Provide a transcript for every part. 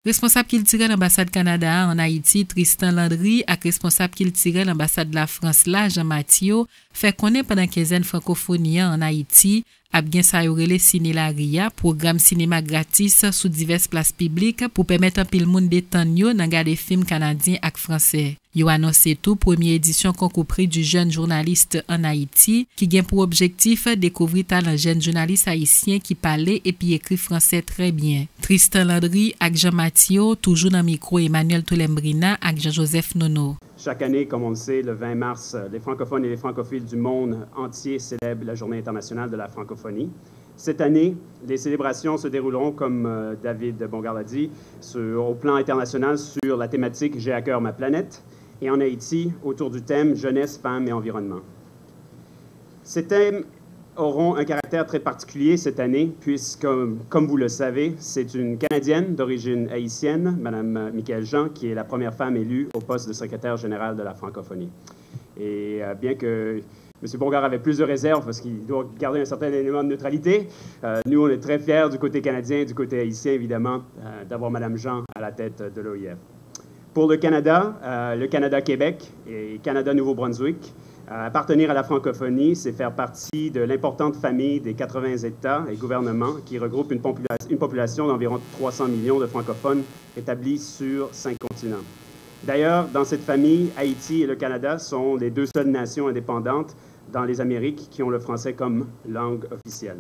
Responsable culturel l'ambassade Canada en Haïti, Tristan Landry, ak responsable culturel l'ambassade de la France là, Jean Mathieu, fait connaître pendant quinzaine francophonie en Haïti, ap gen sa yo rele Ciné la Ria, programme cinéma gratis sous diverses places publiques pour permettre un pile moun détendre yo nan gade film canadien ak français. Yo annoncé tout première édition concours prix du jeune journaliste en Haïti qui gen pour objectif découvrir talent jeune journaliste haïtien qui parlait et puis écrit français très bien. Tristan Landry ak Jean Mathieu, toujours dans micro Emmanuel Tolembrina ak Jean-Joseph Nono. Chaque année, comme on le sait, le 20 mars, les francophones et les francophiles du monde entier célèbrent la Journée internationale de la francophonie. Cette année, les célébrations se dérouleront, comme David Bongard l'a dit, au plan international sur la thématique « J'ai à cœur ma planète » et en Haïti, autour du thème « Jeunesse, femmes et environnement ». Ces thèmes auront un caractère très particulier cette année, puisque, comme vous le savez, c'est une Canadienne d'origine haïtienne, Mme Michaëlle Jean, qui est la première femme élue au poste de secrétaire général de la francophonie. Et bien que M. Bongard avait plus de réserves parce qu'il doit garder un certain élément de neutralité, nous, on est très fiers du côté canadien et du côté haïtien, évidemment, d'avoir Mme Jean à la tête de l'OIF. Pour le Canada-Québec et Canada-Nouveau-Brunswick, appartenir à la francophonie, c'est faire partie de l'importante famille des 80 États et gouvernements qui regroupent une population d'environ 300 millions de francophones établis sur 5 continents. D'ailleurs, dans cette famille, Haïti et le Canada sont les deux seules nations indépendantes dans les Amériques qui ont le français comme langue officielle.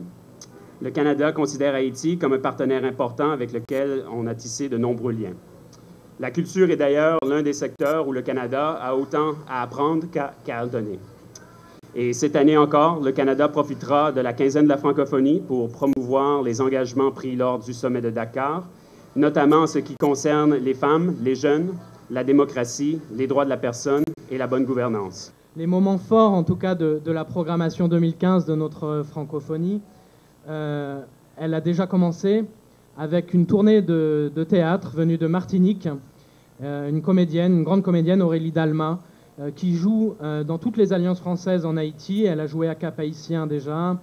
Le Canada considère Haïti comme un partenaire important avec lequel on a tissé de nombreux liens. La culture est d'ailleurs l'un des secteurs où le Canada a autant à apprendre qu'à donner. Et cette année encore, le Canada profitera de la quinzaine de la francophonie pour promouvoir les engagements pris lors du sommet de Dakar, notamment en ce qui concerne les femmes, les jeunes, la démocratie, les droits de la personne et la bonne gouvernance. Les moments forts, en tout cas, de la programmation 2015 de notre francophonie, elle a déjà commencé avec une tournée de théâtre venue de Martinique, une grande comédienne, Aurélie Dalma, qui joue dans toutes les alliances françaises en Haïti. Elle a joué à Cap-Haïtien déjà,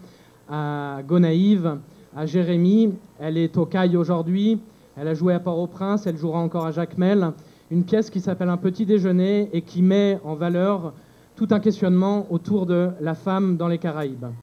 à Gonaïves, à Jérémie. Elle est au CAI aujourd'hui. Elle a joué à Port-au-Prince. Elle jouera encore à Jacmel. Une pièce qui s'appelle Un petit déjeuner et qui met en valeur tout un questionnement autour de la femme dans les Caraïbes.